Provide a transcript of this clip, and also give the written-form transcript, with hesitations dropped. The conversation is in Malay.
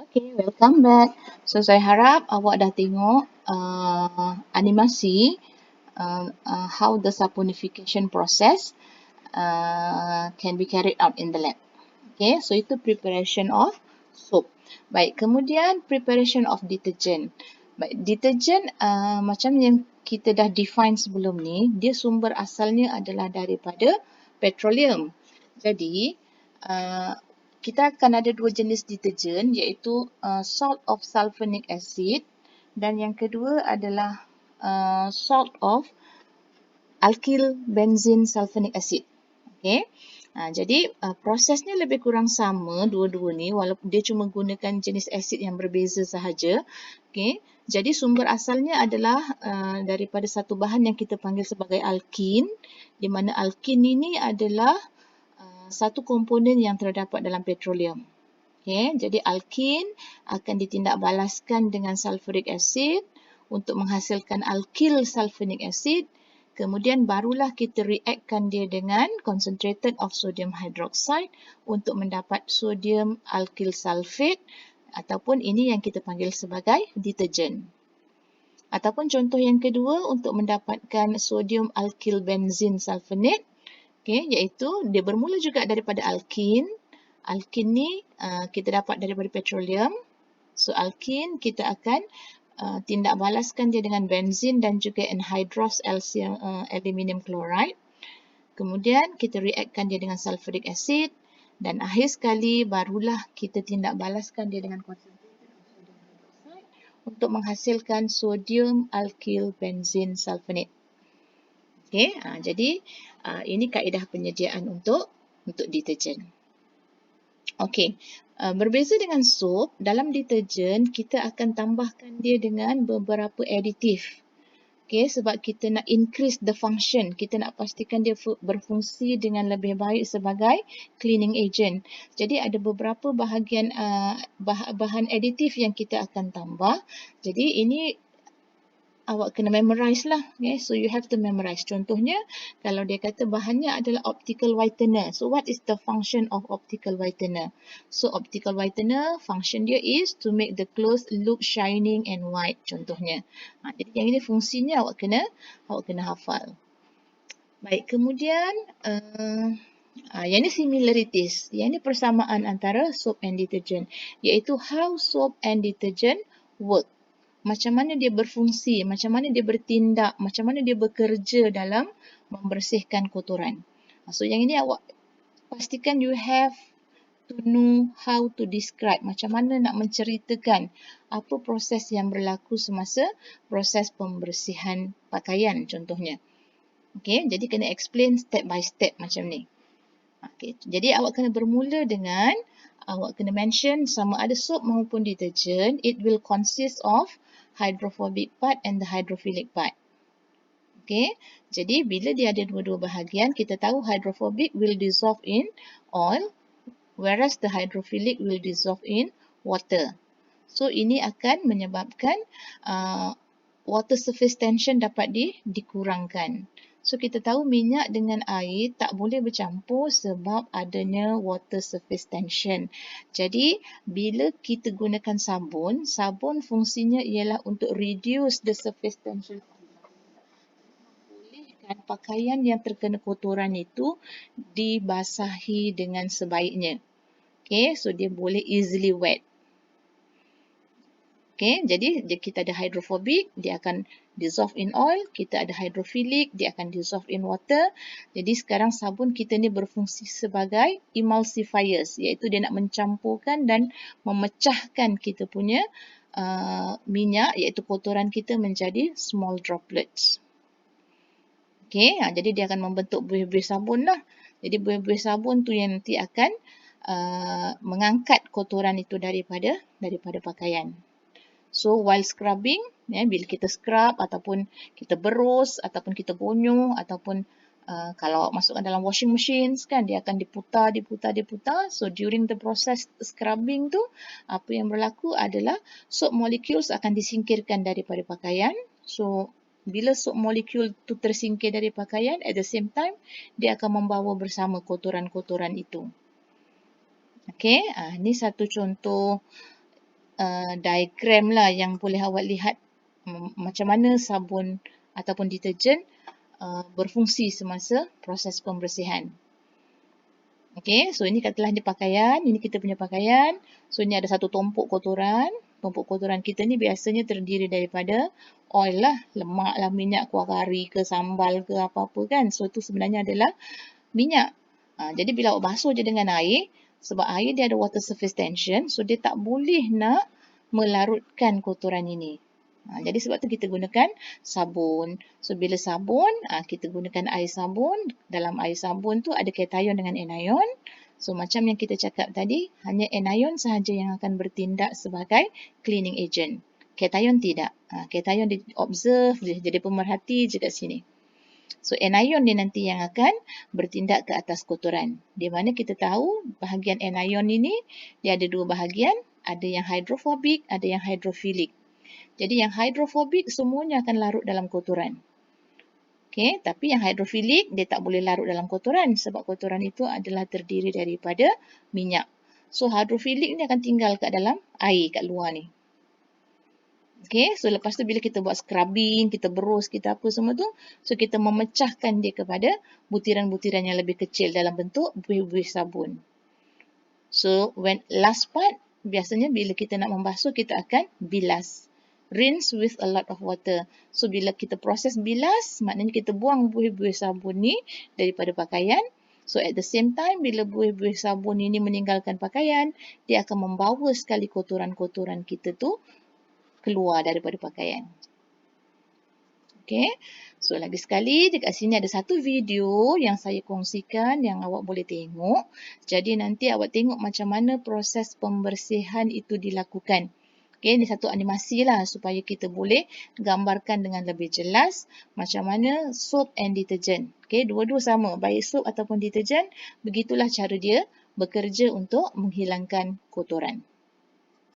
Okay, welcome back. So, saya harap awak dah tengok animasi how the saponification process can be carried out in the lab. Okay, so itu preparation of soap. Baik, kemudian preparation of detergent. Baik, detergent macam yang kita dah define sebelum ni, dia sumber asalnya adalah daripada petroleum. Jadi, kita akan ada dua jenis detergent iaitu salt of sulfonic acid dan yang kedua adalah salt of alkyl benzene sulfonic acid. Okay. Jadi prosesnya lebih kurang sama dua-dua ni walaupun dia cuma gunakan jenis asid yang berbeza sahaja. Okay. Jadi sumber asalnya adalah daripada satu bahan yang kita panggil sebagai alkin, di mana alkin ini adalah satu komponen yang terdapat dalam petroleum. Okay. Jadi alkin akan ditindakbalaskan dengan sulfuric acid untuk menghasilkan alkyl sulfonic acid. Kemudian barulah kita reactkan dia dengan concentrated of sodium hydroxide untuk mendapat sodium alkyl sulfate ataupun ini yang kita panggil sebagai detergent. Ataupun contoh yang kedua untuk mendapatkan sodium alkyl benzene sulfonate, okay, iaitu dia bermula juga daripada alkin. Alkin ni kita dapat daripada petroleum. So alkin kita akan tindak balaskan dia dengan benzin dan juga anhydrous aluminium chloride. Kemudian kita reactkan dia dengan sulfuric acid dan akhir sekali barulah kita tindak balaskan dia dengan concentrated sodium hydroxide untuk menghasilkan sodium alkyl benzene sulfonate. Okey, jadi ini kaedah penyediaan untuk deterjen. Okey, berbeza dengan soap, dalam deterjen kita akan tambahkan dia dengan beberapa aditif. Okey, sebab kita nak increase the function, kita nak pastikan dia berfungsi dengan lebih baik sebagai cleaning agent. Jadi ada beberapa bahagian bahan aditif yang kita akan tambah. Jadi ini awak kena memorize lah. Okay? So you have to memorize. Contohnya, kalau dia kata bahannya adalah optical whitener. So what is the function of optical whitener? So optical whitener, function dia is to make the clothes look shining and white. Contohnya. Jadi yang ini fungsinya awak kena hafal. Baik, kemudian yang ini similarities. Yang ini persamaan antara soap and detergent. Iaitu how soap and detergent work. Macam mana dia berfungsi, macam mana dia bertindak, macam mana dia bekerja dalam membersihkan kotoran. So yang ini awak pastikan you have to know how to describe, macam mana nak menceritakan apa proses yang berlaku semasa proses pembersihan pakaian contohnya. Okay, jadi kena explain step by step macam ni. Okay, jadi awak kena bermula dengan awak kena mention sama ada soap maupun detergent, it will consist of hydrophobic part and the hydrophilic part. Okay, jadi bila dia ada dua-dua bahagian, kita tahu hydrophobic will dissolve in oil, whereas the hydrophilic will dissolve in water. So ini akan menyebabkan water surface tension dapat dikurangkan. So kita tahu minyak dengan air tak boleh bercampur sebab adanya water surface tension. Jadi bila kita gunakan sabun, sabun fungsinya ialah untuk reduce the surface tension. Membolehkan pakaian yang terkena kotoran itu dibasahi dengan sebaiknya. Okay, so dia boleh easily wet. Okay, jadi kita ada hydrophobic, dia akan dissolve in oil. Kita ada hydrophilic, dia akan dissolve in water. Jadi sekarang sabun kita ni berfungsi sebagai emulsifiers, iaitu dia nak mencampurkan dan memecahkan kita punya minyak, iaitu kotoran kita menjadi small droplets. Okay, jadi dia akan membentuk buih-buih sabun lah. Jadi buih-buih sabun tu yang nanti akan mengangkat kotoran itu daripada pakaian. So while scrubbing, bila kita scrub ataupun kita berus ataupun kita gonyol ataupun kalau masukkan dalam washing machine kan dia akan diputar. So during the process scrubbing tu apa yang berlaku adalah soap molecules akan disingkirkan daripada pakaian. So bila soap molecule tu tersingkir dari pakaian, at the same time dia akan membawa bersama kotoran-kotoran itu. Okay, ni satu contoh diagram lah yang boleh awak lihat macam mana sabun ataupun deterjen berfungsi semasa proses pembersihan. Okey, so ini katalah ni pakaian, ini kita punya pakaian. So ini ada satu tumpuk kotoran. Tumpuk kotoran kita ni biasanya terdiri daripada oil lah, lemak lah, minyak kuah kari ke sambal ke apa-apa kan. So itu sebenarnya adalah minyak. Jadi bila awak basuh je dengan air, sebab air dia ada water surface tension, so dia tak boleh nak melarutkan kotoran ini. Jadi sebab tu kita gunakan sabun. So bila sabun, kita gunakan air sabun. Dalam air sabun tu ada cation dengan anion. So macam yang kita cakap tadi, hanya anion sahaja yang akan bertindak sebagai cleaning agent. Cation tidak. Cation dia observe, dia jadi pemerhati je kat sini. So anion ni nanti yang akan bertindak ke atas kotoran. Di mana kita tahu bahagian anion ini dia ada dua bahagian. Ada yang hidrofobik, ada yang hidrofilik. Jadi yang hidrofobik semuanya akan larut dalam kotoran. Okey, tapi yang hidrofilik dia tak boleh larut dalam kotoran sebab kotoran itu adalah terdiri daripada minyak. So hidrofilik ni akan tinggal kat dalam air kat luar ni. Okey, so lepas tu bila kita buat scrubbing, kita berus, kita apa semua tu, so kita memecahkan dia kepada butiran-butiran yang lebih kecil dalam bentuk buih-buih sabun. So when last part, biasanya bila kita nak membasuh, kita akan bilas. Rinse with a lot of water. So bila kita proses bilas, maknanya kita buang buih-buih sabun ni daripada pakaian. So at the same time, bila buih-buih sabun ini meninggalkan pakaian, dia akan membawa sekali kotoran-kotoran kita tu keluar daripada pakaian. Okay. So lagi sekali, dekat sini ada satu video yang saya kongsikan yang awak boleh tengok. Jadi nanti awak tengok macam mana proses pembersihan itu dilakukan. Okay, ini satu animasi lah supaya kita boleh gambarkan dengan lebih jelas macam mana soap and detergent. Okay, dua-dua sama, baik soap ataupun detergent, begitulah cara dia bekerja untuk menghilangkan kotoran.